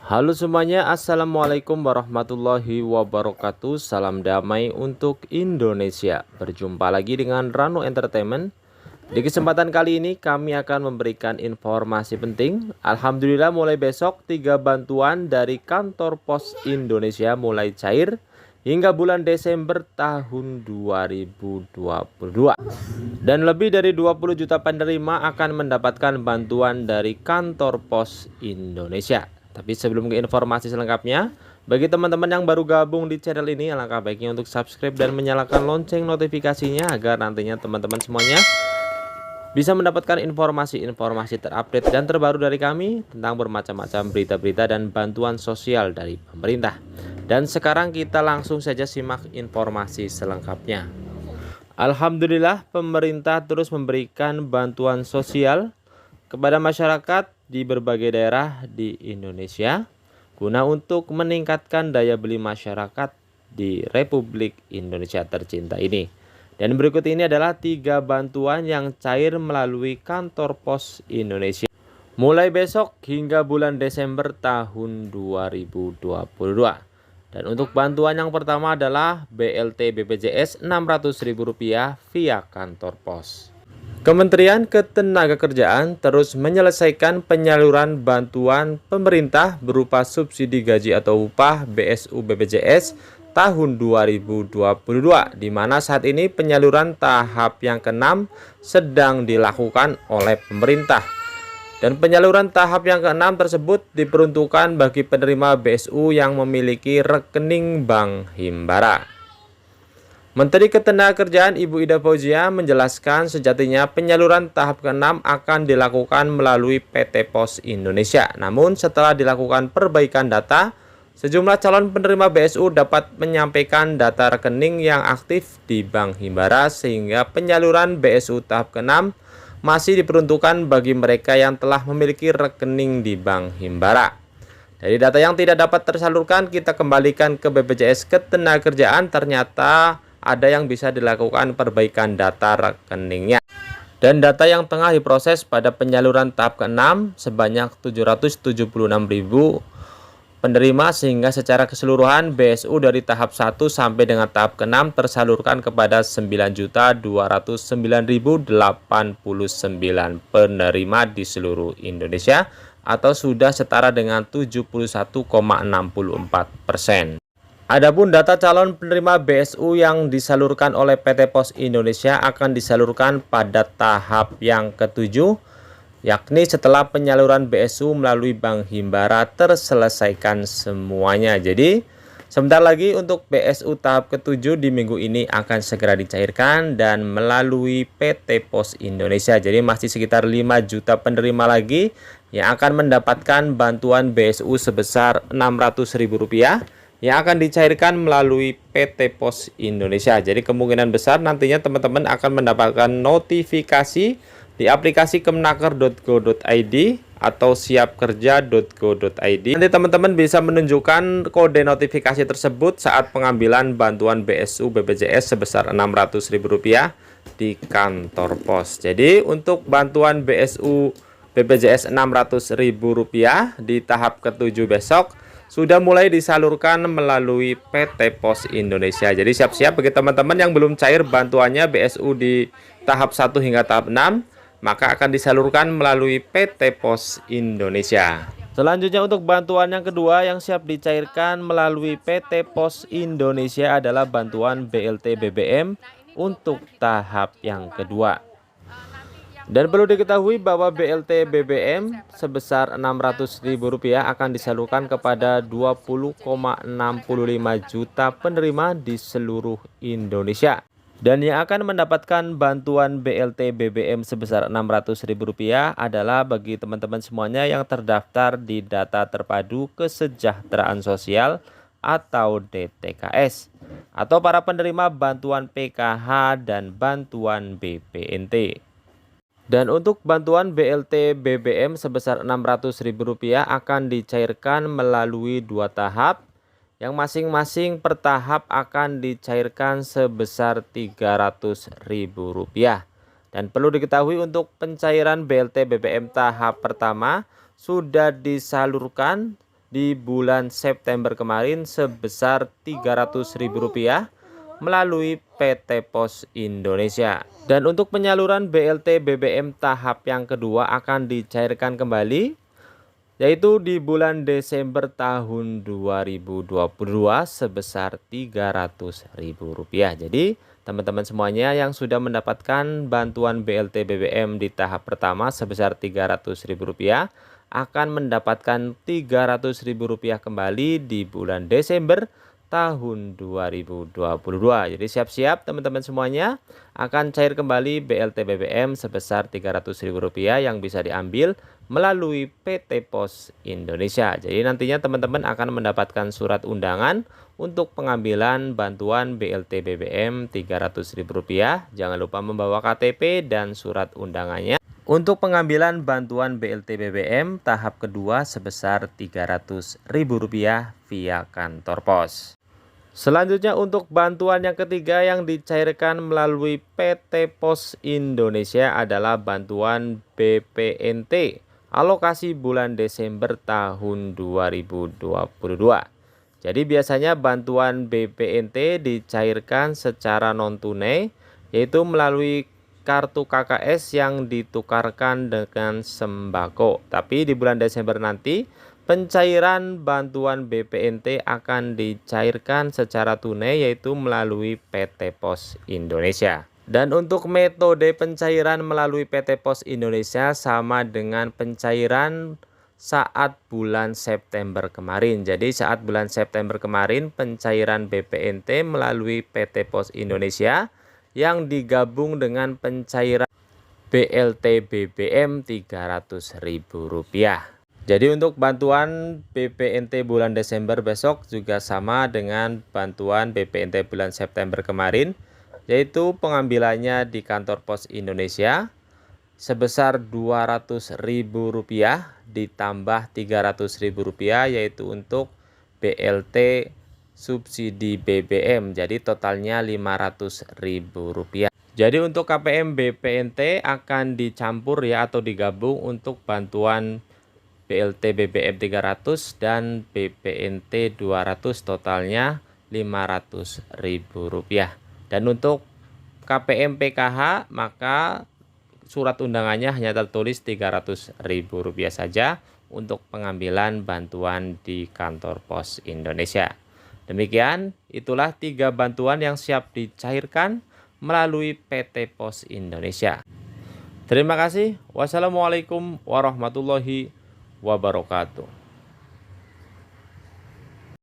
Halo semuanya, assalamualaikum warahmatullahi wabarakatuh. Salam damai untuk Indonesia. Berjumpa lagi dengan Rano Entertainment. Di kesempatan kali ini kami akan memberikan informasi penting. Alhamdulillah mulai besok 3 bantuan dari kantor pos Indonesia mulai cair hingga bulan Desember tahun 2022. Dan lebih dari 20 juta penerima akan mendapatkan bantuan dari kantor pos Indonesia. Tapi sebelum ke informasi selengkapnya, bagi teman-teman yang baru gabung di channel ini, alangkah baiknya untuk subscribe dan menyalakan lonceng notifikasinya agar nantinya teman-teman semuanya bisa mendapatkan informasi-informasi terupdate dan terbaru dari kami tentang bermacam-macam berita-berita dan bantuan sosial dari pemerintah. Dan sekarang kita langsung saja simak informasi selengkapnya. Alhamdulillah, pemerintah terus memberikan bantuan sosial kepada masyarakat di berbagai daerah di Indonesia guna untuk meningkatkan daya beli masyarakat di Republik Indonesia tercinta ini. Dan berikut ini adalah 3 bantuan yang cair melalui kantor pos Indonesia mulai besok hingga bulan Desember tahun 2022. Dan untuk bantuan yang pertama adalah BLT BPJS Rp600.000 via kantor pos. Kementerian Ketenagakerjaan terus menyelesaikan penyaluran bantuan pemerintah berupa subsidi gaji atau upah BSU BPJS tahun 2022, di mana saat ini penyaluran tahap yang ke-6 sedang dilakukan oleh pemerintah. Dan penyaluran tahap yang ke-6 tersebut diperuntukkan bagi penerima BSU yang memiliki rekening Bank Himbara. Menteri Ketenagakerjaan Ibu Ida Fauzia menjelaskan sejatinya penyaluran tahap ke-6 akan dilakukan melalui PT Pos Indonesia. Namun setelah dilakukan perbaikan data, sejumlah calon penerima BSU dapat menyampaikan data rekening yang aktif di Bank Himbara sehingga penyaluran BSU tahap ke-6 masih diperuntukkan bagi mereka yang telah memiliki rekening di Bank Himbara. Dari data yang tidak dapat tersalurkan, kita kembalikan ke BPJS Ketenagakerjaan, ternyata ada yang bisa dilakukan perbaikan data rekeningnya. Dan data yang tengah diproses pada penyaluran tahap ke-6 sebanyak 776.000 penerima, sehingga secara keseluruhan BSU dari tahap 1 sampai dengan tahap ke-6 tersalurkan kepada 9.209.089 penerima di seluruh Indonesia atau sudah setara dengan 71,64%. Adapun data calon penerima BSU yang disalurkan oleh PT Pos Indonesia akan disalurkan pada tahap yang ke-7, yakni setelah penyaluran BSU melalui Bank Himbara terselesaikan semuanya. Jadi sebentar lagi untuk BSU tahap ke-7 di minggu ini akan segera dicairkan dan melalui PT Pos Indonesia. Jadi masih sekitar 5 juta penerima lagi yang akan mendapatkan bantuan BSU sebesar Rp600.000 yang akan dicairkan melalui PT Pos Indonesia. Jadi kemungkinan besar nantinya teman-teman akan mendapatkan notifikasi di aplikasi kemenaker.go.id atau siapkerja.go.id. Nanti teman-teman bisa menunjukkan kode notifikasi tersebut saat pengambilan bantuan BSU BPJS sebesar Rp600.000 di kantor pos. Jadi untuk bantuan BSU BPJS Rp600.000 di tahap ke-7 besok sudah mulai disalurkan melalui PT Pos Indonesia. Jadi siap-siap bagi teman-teman yang belum cair bantuannya BSU di tahap 1 hingga tahap 6, maka akan disalurkan melalui PT Pos Indonesia. Selanjutnya untuk bantuan yang kedua yang siap dicairkan melalui PT Pos Indonesia adalah bantuan BLT BBM untuk tahap yang kedua. Dan perlu diketahui bahwa BLT BBM sebesar Rp600.000 akan disalurkan kepada 20,65 juta penerima di seluruh Indonesia. Dan yang akan mendapatkan bantuan BLT BBM sebesar Rp600.000 adalah bagi teman-teman semuanya yang terdaftar di Data Terpadu Kesejahteraan Sosial atau DTKS, atau para penerima bantuan PKH dan bantuan BPNT. Dan untuk bantuan BLT BBM sebesar Rp600.000 akan dicairkan melalui 2 tahap, yang masing-masing per tahap akan dicairkan sebesar Rp300.000. Dan perlu diketahui untuk pencairan BLT BBM tahap pertama sudah disalurkan di bulan September kemarin sebesar Rp300.000 melalui PT Pos Indonesia. Dan untuk penyaluran BLT BBM tahap yang kedua akan dicairkan kembali, yaitu di bulan Desember tahun 2022 sebesar Rp300.000. Jadi teman-teman semuanya yang sudah mendapatkan bantuan BLT BBM di tahap pertama sebesar Rp300.000 akan mendapatkan Rp300.000 kembali di bulan Desember tahun 2022. Jadi siap-siap teman-teman semuanya, akan cair kembali BLT BBM sebesar Rp300.000 yang bisa diambil melalui PT Pos Indonesia. Jadi nantinya teman-teman akan mendapatkan surat undangan untuk pengambilan bantuan BLT BBM Rp300.000. Jangan lupa membawa KTP dan surat undangannya. Untuk pengambilan bantuan BLT BBM tahap kedua sebesar Rp300.000 via kantor pos. Selanjutnya untuk bantuan yang ketiga yang dicairkan melalui PT Pos Indonesia adalah bantuan BPNT alokasi bulan Desember tahun 2022. Jadi biasanya bantuan BPNT dicairkan secara non-tunai, yaitu melalui kartu KKS yang ditukarkan dengan sembako. Tapi di bulan Desember nanti pencairan bantuan BPNT akan dicairkan secara tunai, yaitu melalui PT Pos Indonesia. Dan untuk metode pencairan melalui PT Pos Indonesia sama dengan pencairan saat bulan September kemarin. Jadi saat bulan September kemarin pencairan BPNT melalui PT Pos Indonesia yang digabung dengan pencairan BLT BBM Rp300.000. Jadi untuk bantuan BPNT bulan Desember besok juga sama dengan bantuan BPNT bulan September kemarin, yaitu pengambilannya di kantor Pos Indonesia sebesar Rp200.000 ditambah Rp300.000, yaitu untuk BLT subsidi BBM. Jadi totalnya Rp500.000. Jadi untuk KPM BPNT akan dicampur ya atau digabung untuk bantuan BLT BBM 300 dan BPNT 200, totalnya Rp500.000. Dan untuk KPM PKH maka surat undangannya hanya tertulis Rp300.000 saja untuk pengambilan bantuan di kantor Pos Indonesia. Demikian, itulah 3 bantuan yang siap dicairkan melalui PT Pos Indonesia. Terima kasih. Wassalamualaikum warahmatullahi wabarakatuh.